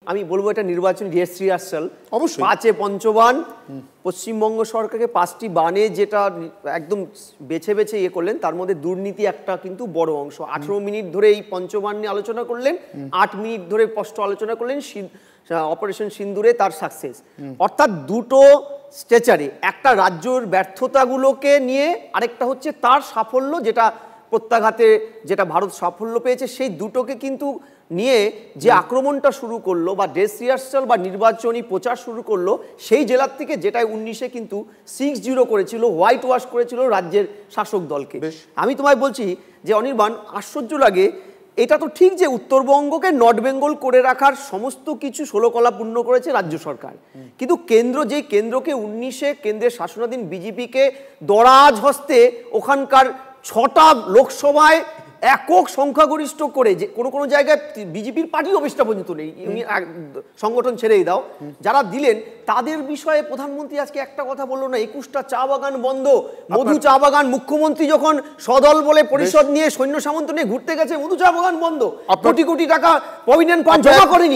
আমি বলবো এটা নির্বাচনী ড্রেস রিহার্সাল। অবশ্যই 5 পঞ্চবান পশ্চিমবঙ্গ সরকারকে 5টি বানে যেটা একদম বেছে বেছে ইয়ে করলেন, তার মধ্যে দুর্নীতি একটা কিন্তু বড় অংশ। 18 মিনিট ধরে এই পঞ্চবান নিয়ে আলোচনা করলেন, 8 মিনিট ধরে স্পষ্ট আলোচনা করলেন অপারেশন সিন্দুরে তার সাকসেস। অর্থাৎ দুটো স্ট্রেচারে, একটা রাজ্যের ব্যর্থতাগুলোকে নিয়ে, আরেকটা হচ্ছে তার সাফল্য, যেটা প্রত্যাঘাতে যেটা ভারত সাফল্য পেয়েছে, সেই দুটোকে কিন্তু নিয়ে যে আক্রমণটা শুরু করলো বা ড্রেস রিহার্সাল বা নির্বাচনী প্রচার শুরু করলো, সেই জেলার থেকে যেটাই 19-এ কিন্তু 6-0 করেছিল, হোয়াইট ওয়াশ করেছিল রাজ্যের শাসক দলকে। আমি তোমায় বলছি যে অনির্বাণ, আশ্চর্য লাগে, এটা তো ঠিক যে উত্তরবঙ্গকে নর্থ বেঙ্গল করে রাখার সমস্ত কিছু ষোলকলা পূর্ণ করেছে রাজ্য সরকার, কিন্তু কেন্দ্রকে 19-এ কেন্দ্রের শাসনাধীন বিজেপিকে দরাজ হস্তে ওখানকার 6টা লোকসভায় একক সংখ্যাগরিষ্ঠ করে, যে কোনো জায়গায় বিজেপির পার্টি অফিসটা পর্যন্ত নেই, সংগঠন ছেড়েই দাও, যারা দিলেন তাদের বিষয়ে প্রধানমন্ত্রী আজকে একটা কথা বললো না। 21টা চা বাগান বন্ধ, মধু চা বাগান, মুখ্যমন্ত্রী যখন সদল বলে পরিষদ নিয়ে সৈন্য সামন্ত নিয়ে ঘুরতে গেছে, মধু চা বাগান বন্ধ, কোটি কোটি টাকা প্রভিডেন্ট ফান্ড জমা করেনি।